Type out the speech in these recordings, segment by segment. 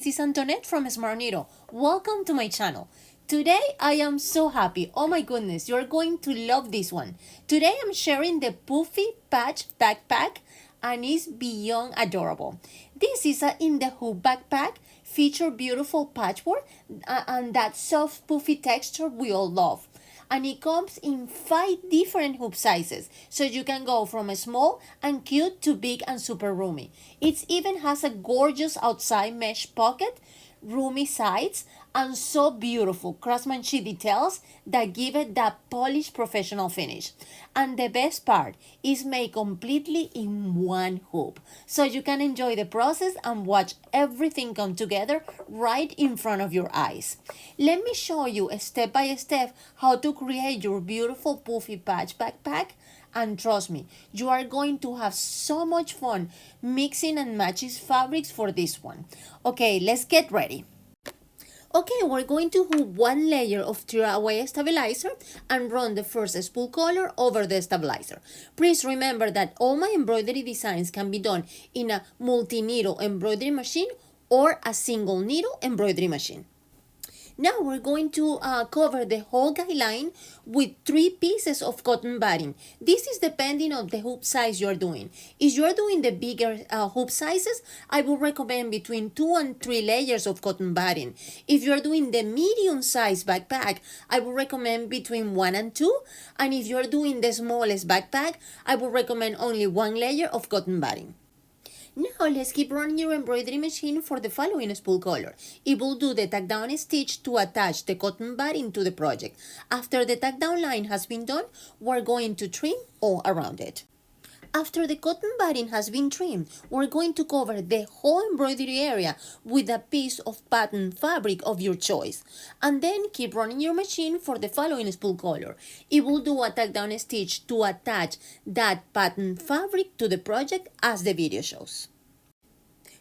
this is Antoinette from smartneedle. Welcome to my channel. Today I am so happy. Oh my goodness, you're going to love this one. Today I'm sharing the Puffy Patch Backpack and it's beyond adorable. This is a in the hoop backpack, feature beautiful patchwork and that soft puffy texture we all love. And it comes in 5 different hoop sizes, so you can go from a small and cute to big and super roomy. It even has a gorgeous outside mesh pocket, roomy sides, and so beautiful craftsmanship details that give it that polished professional finish. And the best part is made completely in one hoop, so you can enjoy the process and watch everything come together right in front of your eyes. Let me show you step by step how to create your beautiful Puffy Patch Backpack. And trust me, you are going to have so much fun mixing and matching fabrics for this one. Okay, let's get ready. Okay, we're going to hoop one layer of tearaway stabilizer and run the first spool color over the stabilizer. Please remember that all my embroidery designs can be done in a multi-needle embroidery machine or a single needle embroidery machine. Now we're going to cover the whole guideline with 3 pieces of cotton batting. This is depending on the hoop size you're doing. If you're doing the bigger hoop sizes, I would recommend between 2 and 3 layers of cotton batting. If you're doing the medium size backpack, I would recommend between 1 and 2. And if you're doing the smallest backpack, I would recommend only 1 layer of cotton batting. Now let's keep running your embroidery machine for the following spool color. It will do the tack down stitch to attach the cotton batting to the project. After the tack down line has been done, we're going to trim all around it. After the cotton batting has been trimmed, we're going to cover the whole embroidery area with a piece of pattern fabric of your choice. And then keep running your machine for the following spool color. It will do a tack down stitch to attach that pattern fabric to the project as the video shows.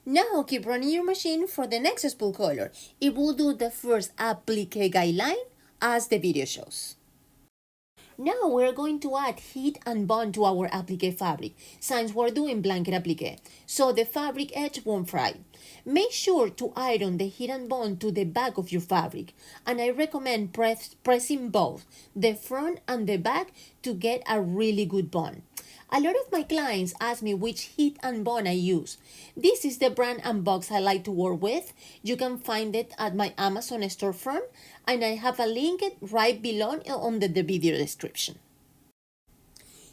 Now keep running your machine for the next spool color. It will do the first applique guideline as the video shows. Now we're going to add heat and bond to our applique fabric, since we're doing blanket applique, so the fabric edge won't fry. Make sure to iron the heat and bond to the back of your fabric, and I recommend pressing both the front and the back to get a really good bond. A lot of my clients ask me which heat and bond I use. This is the brand and box I like to work with. You can find it at my Amazon storefront, and I have a link right below under the video description.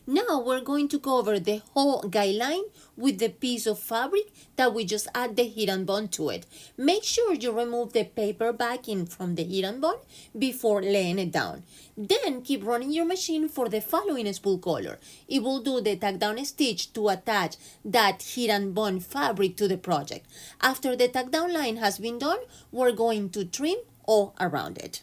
Now we're going to cover the whole guideline with the piece of fabric that we just add the heat and bond to it. Make sure you remove the paper backing from the heat and bond before laying it down. Then keep running your machine for the following spool color. It will do the tack down stitch to attach that heat and bond fabric to the project. After the tack down line has been done, we're going to trim all around it.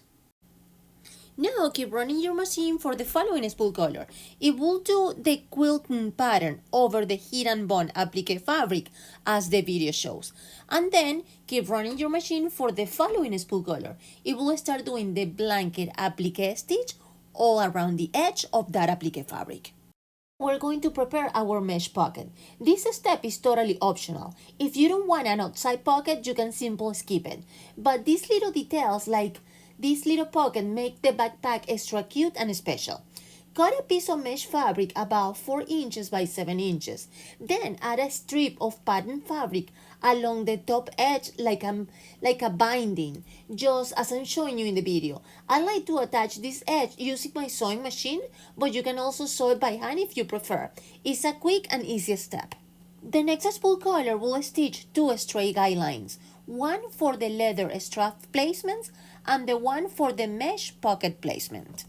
Now keep running your machine for the following spool color. It will do the quilting pattern over the heat and bond applique fabric as the video shows. And then keep running your machine for the following spool color. It will start doing the blanket applique stitch all around the edge of that applique fabric. We're going to prepare our mesh pocket. This step is totally optional. If you don't want an outside pocket, you can simply skip it. But these little details like this little pocket make the backpack extra cute and special. Cut a piece of mesh fabric about 4 inches by 7 inches. Then add a strip of pattern fabric along the top edge like a binding, just as I'm showing you in the video. I like to attach this edge using my sewing machine, but you can also sew it by hand if you prefer. It's a quick and easy step. The next spool color will stitch 2 straight guidelines, one for the leather strap placements and the one for the mesh pocket placement.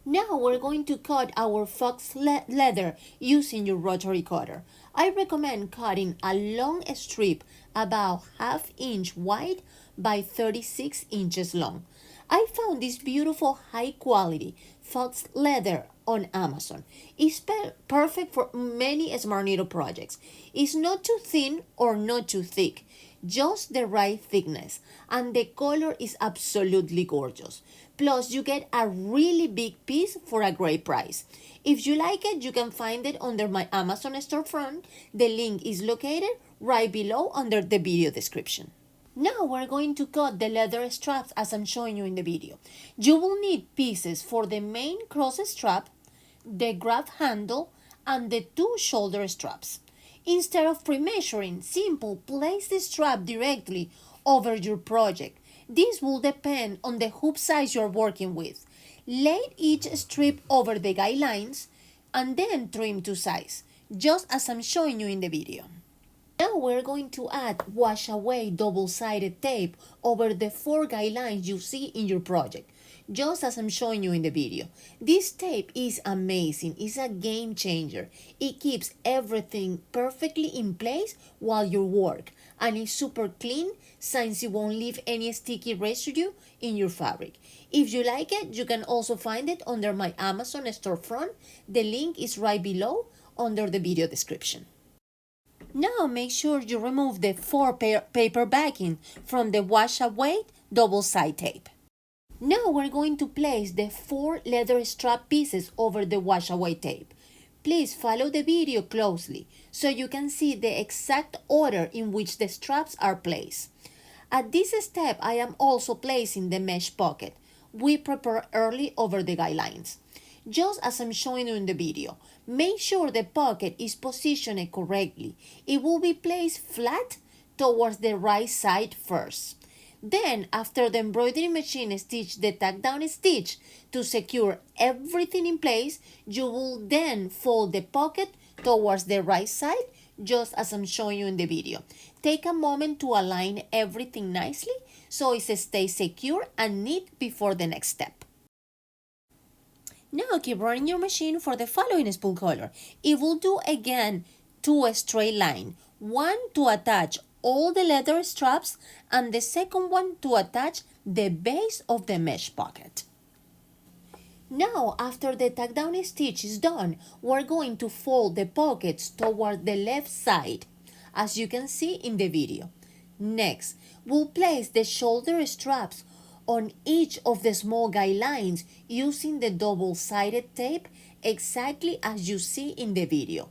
Now we're going to cut our fox leather using your rotary cutter. I recommend cutting a long strip about 1/2 inch wide by 36 inches long. I found this beautiful high quality fox leather on Amazon. It's perfect for many smartneedle projects. It's not too thin or not too thick, just the right thickness, and the color is absolutely gorgeous. Plus, you get a really big piece for a great price. If you like it, you can find it under my Amazon storefront. The link is located right below under the video description. Now we're going to cut the leather straps as I'm showing you in the video. You will need pieces for the main cross strap, the grab handle, and the two shoulder straps. Instead of pre-measuring, simple, place the strap directly over your project. This will depend on the hoop size you're working with. Lay each strip over the guidelines and then trim to size, just as I'm showing you in the video. Now we're going to add wash away double-sided tape over the 4 guidelines you see in your project, just as I'm showing you in the video. This tape is amazing, it's a game changer. It keeps everything perfectly in place while you work, and it's super clean since you won't leave any sticky residue in your fabric. If you like it, you can also find it under my Amazon storefront. The link is right below under the video description. Now make sure you remove the 4 paper backing from the wash away double-side tape. Now we're going to place the 4 leather strap pieces over the wash away tape. Please follow the video closely so you can see the exact order in which the straps are placed. At this step, I am also placing the mesh pocket we prepared early over the guidelines. Just as I'm showing you in the video, make sure the pocket is positioned correctly. It will be placed flat towards the right side first. Then, after the embroidery machine stitch the tack down stitch to secure everything in place, you will then fold the pocket towards the right side, just as I'm showing you in the video. Take a moment to align everything nicely so it stays secure and neat before the next step. Now keep running your machine for the following spool color. It will do again 2 straight lines, one to attach all the leather straps and the second one to attach the base of the mesh pocket. Now, after the tack down stitch is done, we're going to fold the pockets toward the left side, as you can see in the video. Next, we'll place the shoulder straps on each of the small guidelines using the double-sided tape exactly as you see in the video.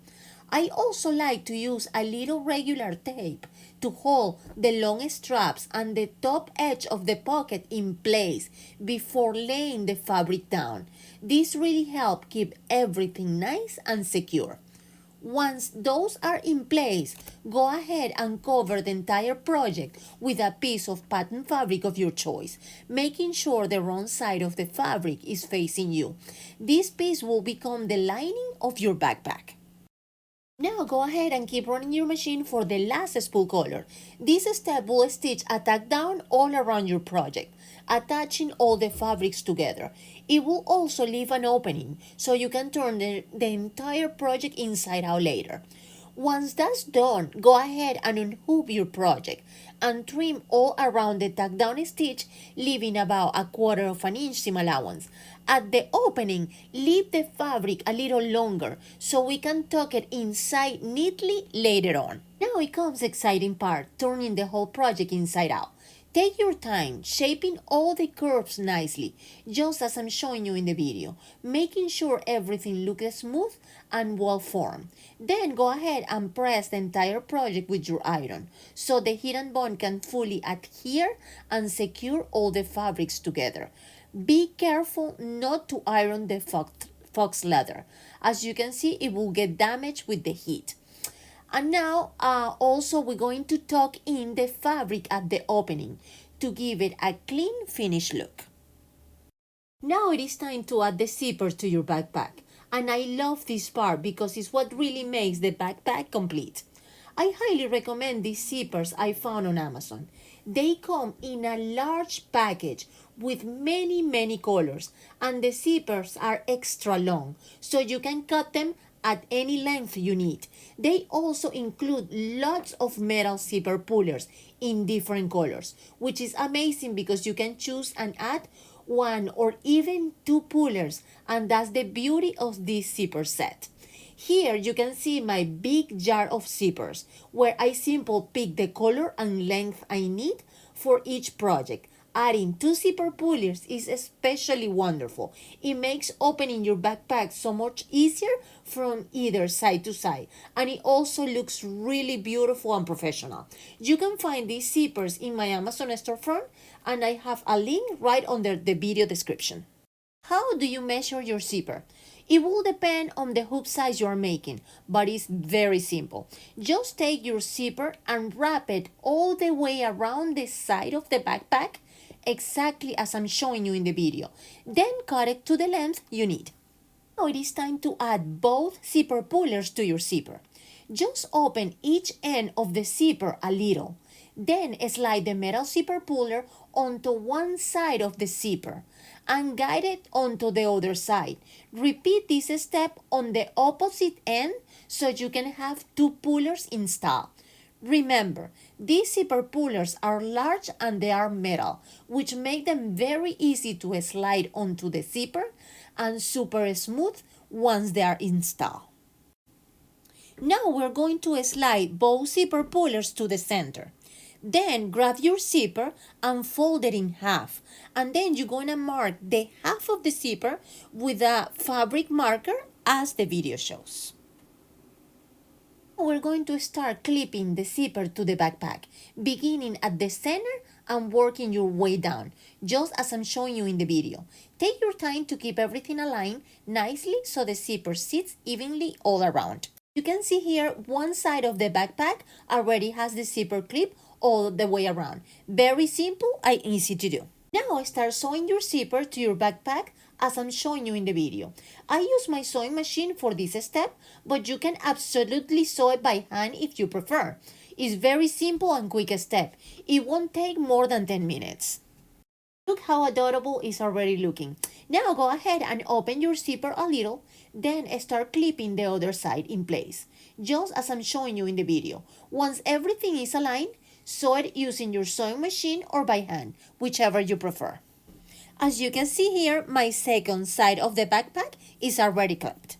I also like to use a little regular tape to hold the long straps and the top edge of the pocket in place before laying the fabric down. This really helps keep everything nice and secure. Once those are in place, go ahead and cover the entire project with a piece of pattern fabric of your choice, making sure the wrong side of the fabric is facing you. This piece will become the lining of your backpack. Now go ahead and keep running your machine for the last spool color. This step will stitch a tack down all around your project, attaching all the fabrics together. It will also leave an opening so you can turn the entire project inside out later. Once that's done, go ahead and unhook your project and trim all around the tack down stitch, leaving about 1/4 of an inch seam allowance. At the opening, leave the fabric a little longer so we can tuck it inside neatly later on. Now it comes the exciting part, turning the whole project inside out. Take your time, shaping all the curves nicely, just as I'm showing you in the video, making sure everything looks smooth and well formed. Then go ahead and press the entire project with your iron, so the heat and bond can fully adhere and secure all the fabrics together. Be careful not to iron the fox leather. As you can see, it will get damaged with the heat. And now also we're going to tuck in the fabric at the opening to give it a clean finished look. Now it is time to add the zippers to your backpack. And I love this part because it's what really makes the backpack complete. I highly recommend these zippers I found on Amazon. They come in a large package with many colors, and the zippers are extra long, so you can cut them at any length you need. They also include lots of metal zipper pullers in different colors, which is amazing because you can choose and add 1 or even 2 pullers, and that's the beauty of this zipper set. Here you can see my big jar of zippers, where I simply pick the color and length I need for each project, Adding 2 zipper pullers is especially wonderful. It makes opening your backpack so much easier from either side to side, and it also looks really beautiful and professional. You can find these zippers in my Amazon storefront, and I have a link right under the video description. How do you measure your zipper? It will depend on the hoop size you are making, but it's very simple. Just take your zipper and wrap it all the way around the side of the backpack, exactly as I'm showing you in the video. Then cut it to the length you need. Now it is time to add both zipper pullers to your zipper. Just open each end of the zipper a little. Then slide the metal zipper puller onto one side of the zipper and guide it onto the other side. Repeat this step on the opposite end so you can have 2 pullers installed. Remember, these zipper pullers are large and they are metal, which make them very easy to slide onto the zipper and super smooth once they are installed. Now we're going to slide both zipper pullers to the center. Then grab your zipper and fold it in half. And then you're going to mark the half of the zipper with a fabric marker as the video shows. We're going to start clipping the zipper to the backpack, beginning at the center and working your way down, just as I'm showing you in the video. Take your time to keep everything aligned nicely so the zipper sits evenly all around. You can see here one side of the backpack already has the zipper clip all the way around. Very simple and easy to do. Now start sewing your zipper to your backpack as I'm showing you in the video. I use my sewing machine for this step, but you can absolutely sew it by hand if you prefer. It's very simple and quick step. It won't take more than 10 minutes. Look how adorable it's already looking. Now go ahead and open your zipper a little, then start clipping the other side in place, just as I'm showing you in the video. Once everything is aligned, sew it using your sewing machine or by hand, whichever you prefer. As you can see here, my second side of the backpack is already clipped.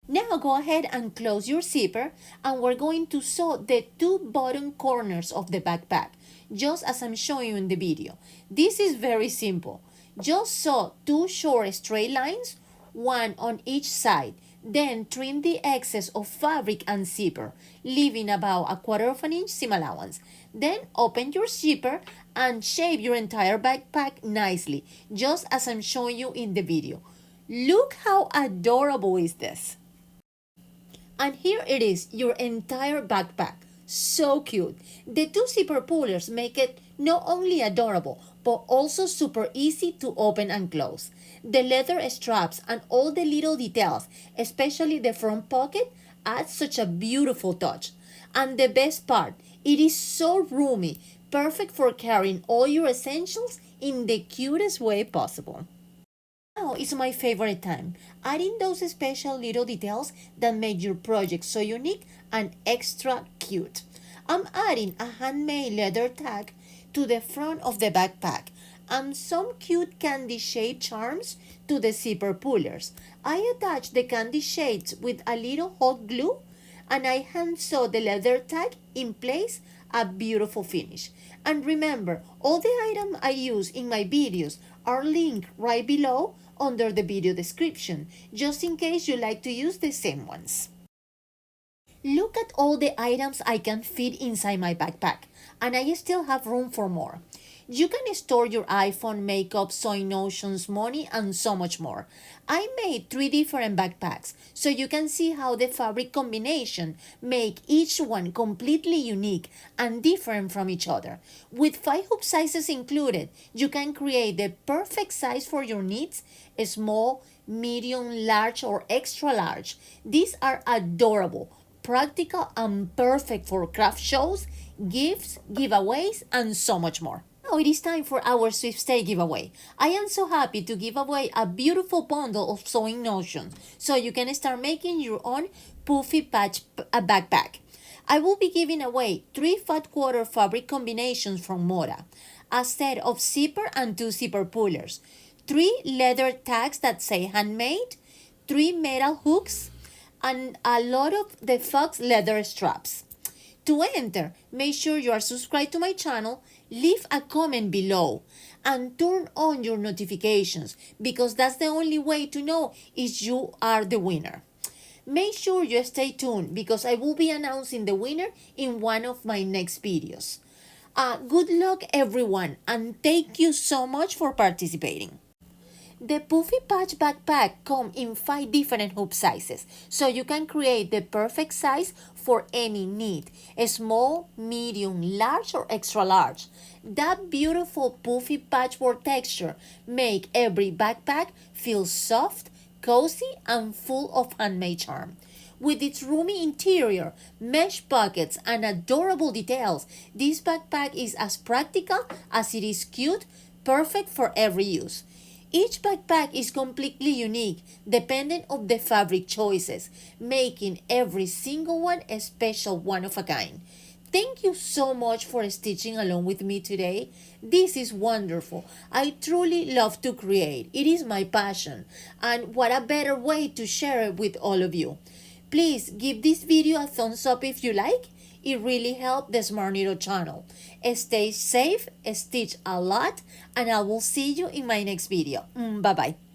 Now go ahead and close your zipper, and we're going to sew the 2 bottom corners of the backpack, just as I'm showing you in the video. This is very simple. Just sew 2 short straight lines, one on each side. Then trim the excess of fabric and zipper, leaving about 1/4 inch seam allowance. Then open your zipper and shape your entire backpack nicely, just as I'm showing you in the video. Look how adorable is this! And here it is, your entire backpack. So cute. The 2 zipper pullers make it not only adorable, but also super easy to open and close. The leather straps and all the little details, especially the front pocket, add such a beautiful touch. And the best part, it is so roomy, perfect for carrying all your essentials in the cutest way possible. Now is my favorite time, adding those special little details that make your project so unique and extra cute. I'm adding a handmade leather tag to the front of the backpack and some cute candy shade charms to the zipper pullers. I attach the candy shades with a little hot glue and I hand sew the leather tag in place, a beautiful finish. And remember, all the items I use in my videos are linked right below under the video description, just in case you like to use the same ones. Look at all the items I can fit inside my backpack, and I still have room for more. You can store your iPhone, makeup, sewing notions, money, and so much more. I made 3 different backpacks, so you can see how the fabric combination make each one completely unique and different from each other. With 5 hoop sizes included, you can create the perfect size for your needs: small, medium, large, or extra large. These are adorable, practical, and perfect for craft shows, gifts, giveaways, and so much more. Now it is time for our sweepstake giveaway. I am so happy to give away a beautiful bundle of sewing notions so you can start making your own Puffy Patch Backpack. I will be giving away 3 fat quarter fabric combinations from MODA, a set of zipper and 2 zipper pullers, 3 leather tags that say handmade, 3 metal hooks, and a lot of the Fox leather straps. To enter, make sure you are subscribed to my channel, leave a comment below, and turn on your notifications because that's the only way to know if you are the winner. Make sure you stay tuned because I will be announcing the winner in one of my next videos. Good luck everyone, and thank you so much for participating. The Puffy Patch Backpack comes in 5 different hoop sizes, so you can create the perfect size for any need, small, medium, large, or extra large. That beautiful puffy patchwork texture makes every backpack feel soft, cozy, and full of handmade charm. With its roomy interior, mesh pockets, and adorable details, this backpack is as practical as it is cute, perfect for every use. Each backpack is completely unique, depending on the fabric choices, making every single one a special one of a kind. Thank you so much for stitching along with me today. This is wonderful. I truly love to create. It is my passion. And what a better way to share it with all of you. Please give this video a thumbs up if you like. It really helps the Smart Needle channel. Stay safe, stitch a lot, and I will see you in my next video. Bye-bye.